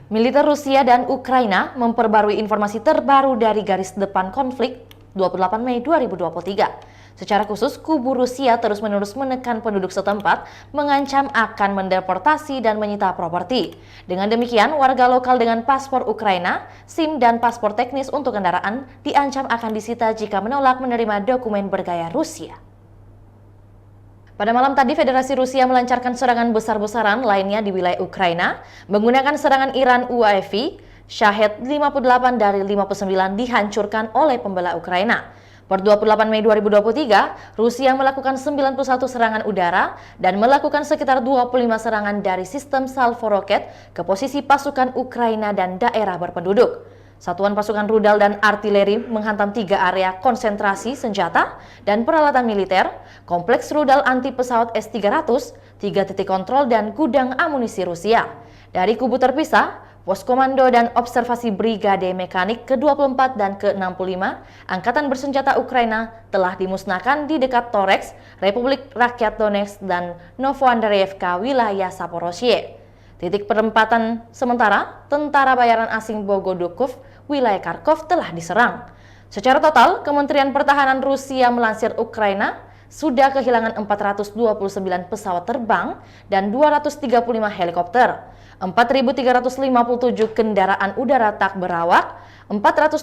Militer Rusia dan Ukraina memperbarui informasi terbaru dari garis depan konflik 28 Mei 2023. Secara khusus, kubu Rusia terus-menerus menekan penduduk setempat, mengancam akan mendeportasi dan menyita properti. Dengan demikian, warga lokal dengan paspor Ukraina, SIM, dan paspor teknis untuk kendaraan diancam akan disita jika menolak menerima dokumen bergaya Rusia. Pada malam tadi, Federasi Rusia melancarkan serangan besar-besaran lainnya di wilayah Ukraina menggunakan serangan Iran UAV. Shahed 58 dari 59 dihancurkan oleh pembela Ukraina. Per 28 Mei 2023, Rusia melakukan 91 serangan udara dan melakukan sekitar 25 serangan dari sistem salvo roket ke posisi pasukan Ukraina dan daerah berpenduduk. Satuan pasukan rudal dan artileri menghantam 3 area konsentrasi senjata dan peralatan militer, kompleks rudal anti pesawat S-300, 3 titik kontrol dan gudang amunisi Rusia. Dari kubu terpisah, pos komando dan observasi Brigade Mekanik ke-24 dan ke-65 Angkatan Bersenjata Ukraina telah dimusnahkan di dekat Toretsk, Republik Rakyat Donetsk dan Novoandarevka, wilayah Zaporozhye. Titik penempatan sementara tentara bayaran asing Bogodukov, wilayah Kharkov telah diserang. Secara total, Kementerian Pertahanan Rusia melansir Ukraina sudah kehilangan 429 pesawat terbang dan 235 helikopter, 4.357 kendaraan udara tak berawak, 424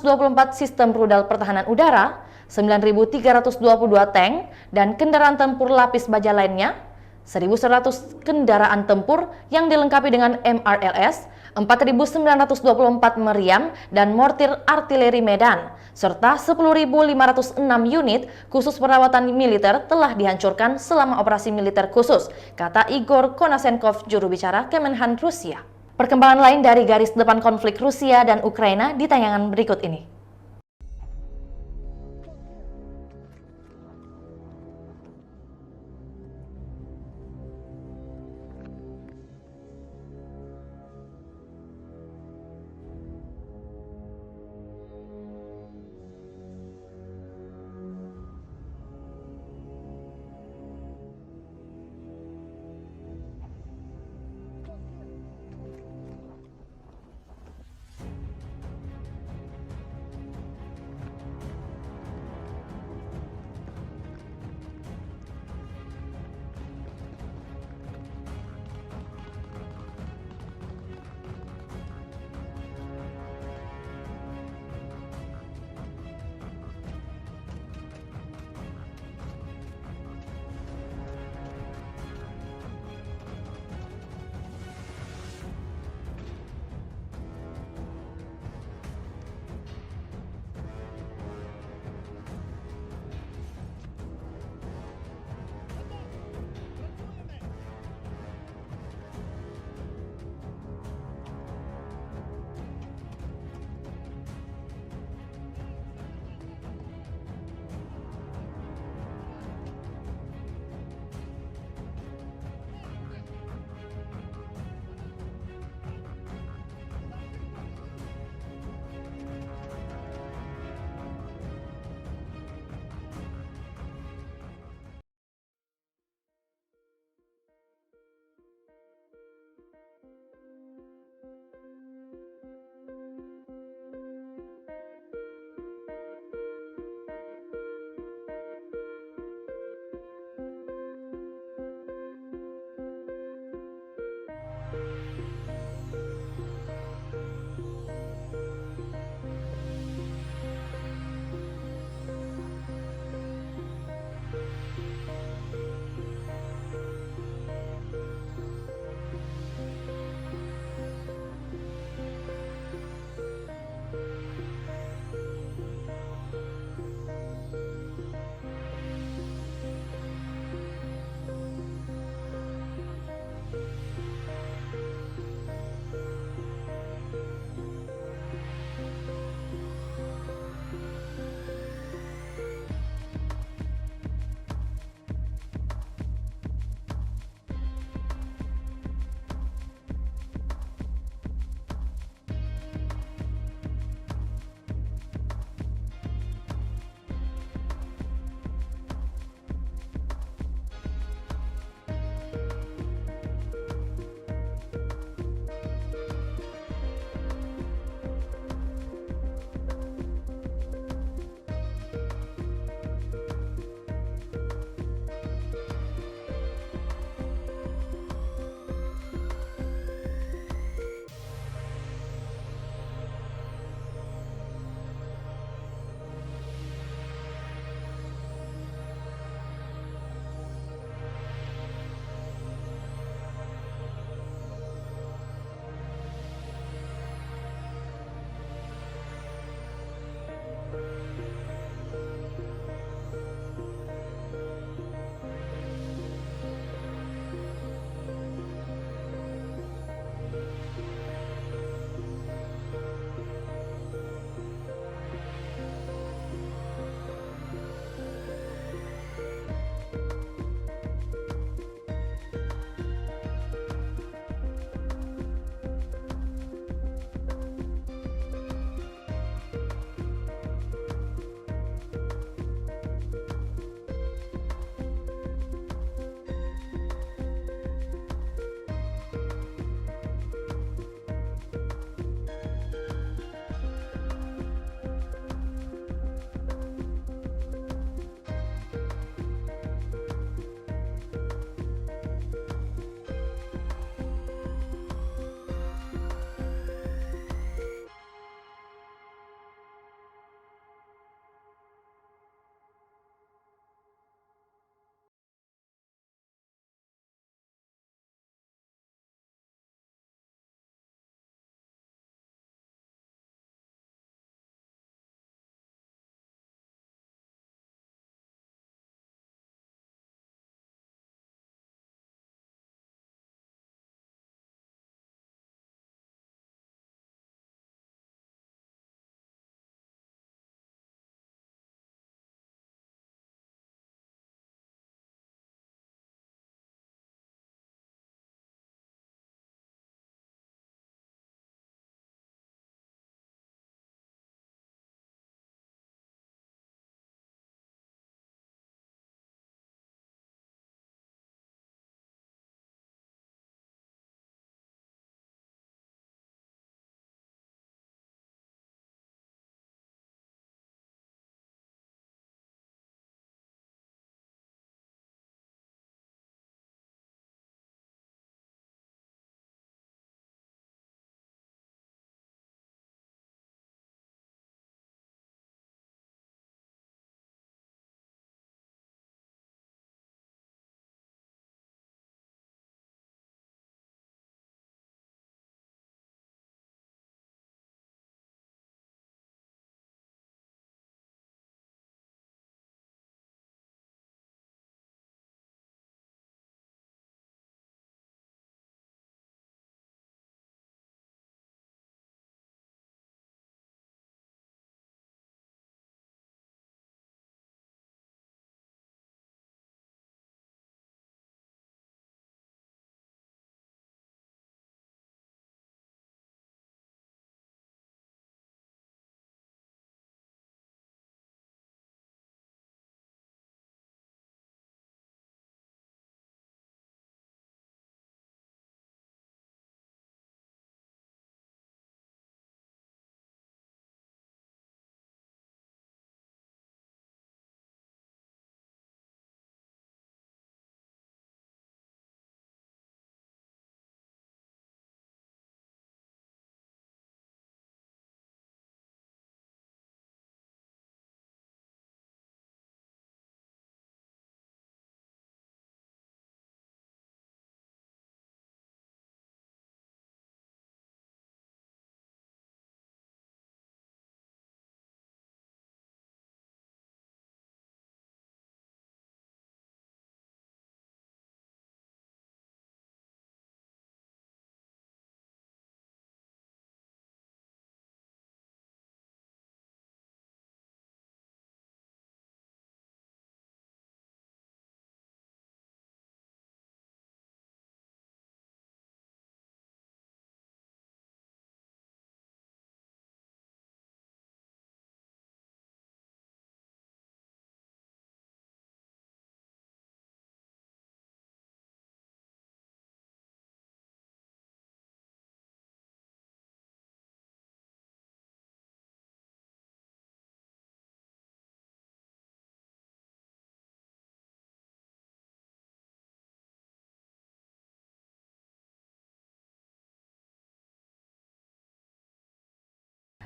sistem rudal pertahanan udara, 9.322 tank, dan kendaraan tempur lapis baja lainnya, 1.100 kendaraan tempur yang dilengkapi dengan MRLS, 4.924 meriam dan mortir artileri Medan, serta 10.506 unit khusus perawatan militer telah dihancurkan selama operasi militer khusus, kata Igor Konasenkov, juru bicara Kemenhan Rusia. Perkembangan lain dari garis depan konflik Rusia dan Ukraina di tayangan berikut ini.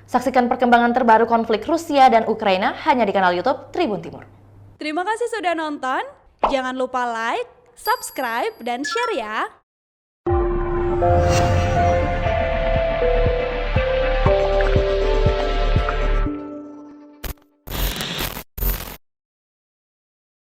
Saksikan perkembangan terbaru konflik Rusia dan Ukraina hanya di kanal YouTube Tribun Timur. Terima kasih sudah nonton. Jangan lupa like, subscribe, dan share ya.